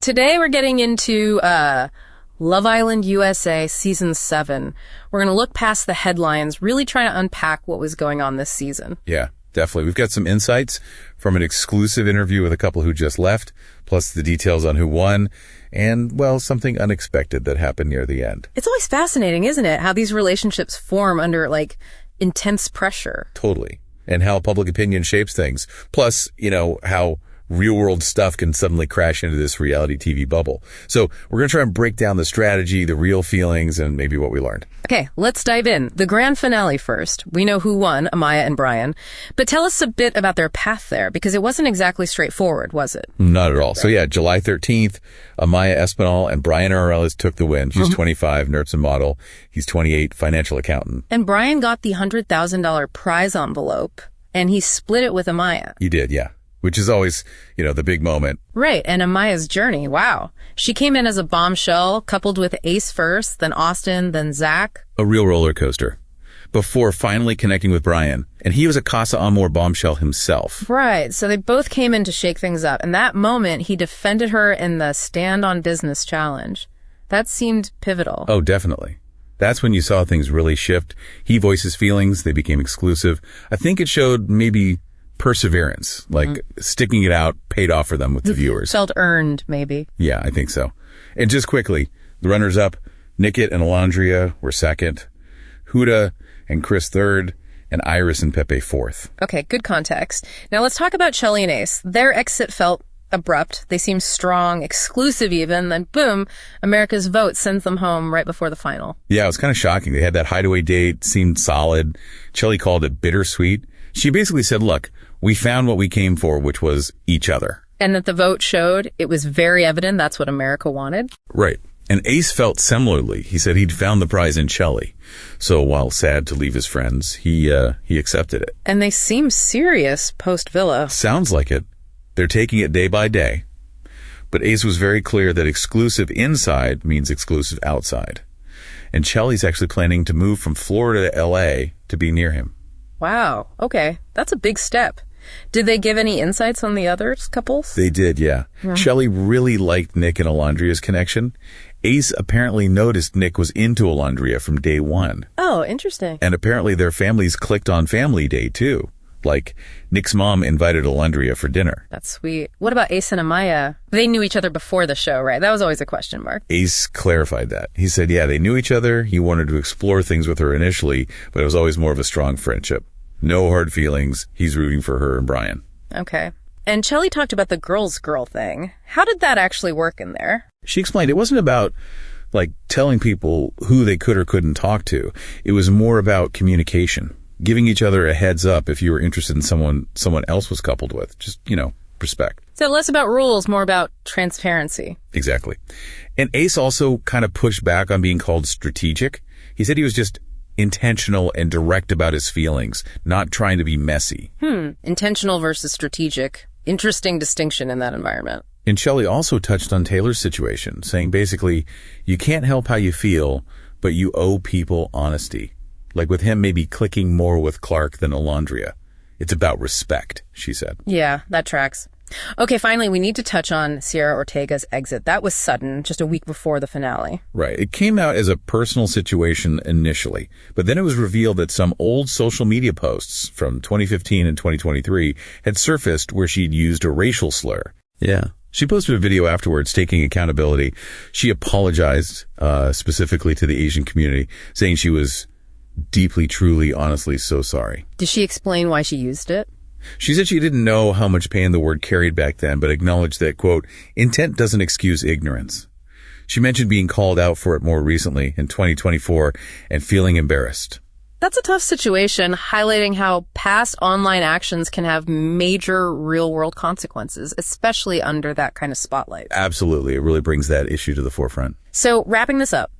Today we're getting into Love Island USA Season 7. We're going to look past the headlines, really trying to unpack what was going on this season. Yeah, definitely. We've got some insights from an exclusive interview with a couple who just left, plus the details on who won, and, well, something unexpected that happened near the end. It's always fascinating, isn't it? How these relationships form under, intense pressure. Totally. And how public opinion shapes things. Plus, how real-world stuff can suddenly crash into this reality TV bubble. So we're going to try and break down the strategy, the real feelings, and maybe what we learned. Okay, let's dive in. The grand finale first. We know who won, Amaya and Bryan. But tell us a bit about their path there, because it wasn't exactly straightforward, was it? Not at all. So yeah, July 13th, Amaya Espinal and Bryan Arenales took the win. She's 25, nurse and model. He's 28, financial accountant. And Bryan got the $100,000 prize envelope, and he split it with Amaya. He did, yeah. Which is always, the big moment. Right, and Amaya's journey, wow. She came in as a bombshell, coupled with Ace first, then Austin, then Zach. A real roller coaster. Before finally connecting with Bryan. And he was a Casa Amor bombshell himself. Right, so they both came in to shake things up. And that moment, he defended her in the Stand on Business challenge. That seemed pivotal. Oh, definitely. That's when you saw things really shift. He voiced his feelings. They became exclusive. I think it showed maybe perseverance, sticking it out paid off for them with the viewers. Felt earned, maybe. Yeah, I think so. And just quickly, the runners-up, Nickit and Alondria were second, Huda and Chris third, and Iris and Pepe fourth. Okay, good context. Now let's talk about Chelley and Ace. Their exit felt abrupt. They seemed strong, exclusive even. Then boom, America's vote sends them home right before the final. Yeah, it was kind of shocking. They had that hideaway date, seemed solid. Chelley called it bittersweet. She basically said, look, we found what we came for, which was each other. And that the vote showed, it was very evident that's what America wanted. Right. And Ace felt similarly. He said he'd found the prize in Chelley. So while sad to leave his friends, he accepted it. And they seem serious post-Villa. Sounds like it. They're taking it day by day. But Ace was very clear that exclusive inside means exclusive outside. And Chelley's actually planning to move from Florida to L.A. to be near him. Wow. Okay. That's a big step. Did they give any insights on the other couples? They did, yeah. Chelley really liked Nick and Alondria's connection. Ace apparently noticed Nick was into Alondria from day one. Oh, interesting. And apparently their families clicked on family day, too. Like, Nick's mom invited Alondria for dinner. That's sweet. What about Ace and Amaya? They knew each other before the show, right? That was always a question mark. Ace clarified that. He said, yeah, they knew each other. He wanted to explore things with her initially, but it was always more of a strong friendship. No hard feelings. He's rooting for her and Bryan. Okay. And Chelley talked about the girls' girl thing. How did that actually work in there? She explained it wasn't about, telling people who they could or couldn't talk to. It was more about communication. Giving each other a heads up if you were interested in someone else was coupled with. Just, respect. So less about rules, more about transparency. Exactly. And Ace also kind of pushed back on being called strategic. He said he was just intentional and direct about his feelings, not trying to be messy. Intentional versus strategic. Interesting distinction in that environment. And Chelley also touched on Taylor's situation, saying basically, you can't help how you feel, but you owe people honesty. Like with him maybe clicking more with Clark than Alondria. It's about respect, she said. Yeah, that tracks. Okay, finally, we need to touch on Cierra Ortega's exit. That was sudden, just a week before the finale. Right. It came out as a personal situation initially, but then it was revealed that some old social media posts from 2015 and 2023 had surfaced where she'd used a racial slur. Yeah. She posted a video afterwards taking accountability. She apologized specifically to the Asian community, saying she was deeply, truly, honestly so sorry. Did she explain why she used it? She said she didn't know how much pain the word carried back then, but acknowledged that, quote, intent doesn't excuse ignorance. She mentioned being called out for it more recently in 2024 and feeling embarrassed. That's a tough situation, highlighting how past online actions can have major real-world consequences, especially under that kind of spotlight. Absolutely. It really brings that issue to the forefront. So, wrapping this up.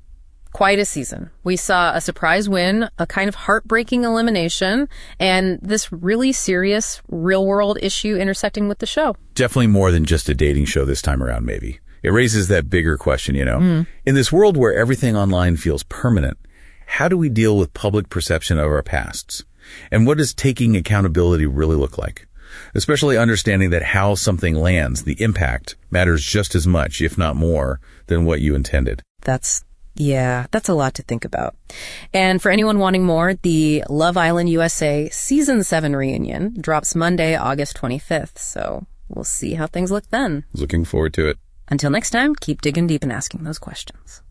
Quite a season. We saw a surprise win, a kind of heartbreaking elimination, and this really serious real-world issue intersecting with the show. Definitely more than just a dating show this time around, maybe. It raises that bigger question, In this world where everything online feels permanent, how do we deal with public perception of our pasts? And what does taking accountability really look like? especially understanding that how something lands, the impact, matters just as much, if not more, than what you intended. That's a lot to think about. And for anyone wanting more, the Love Island USA Season 7 reunion drops Monday, August 25th. So we'll see how things look then. Looking forward to it. Until next time, keep digging deep and asking those questions.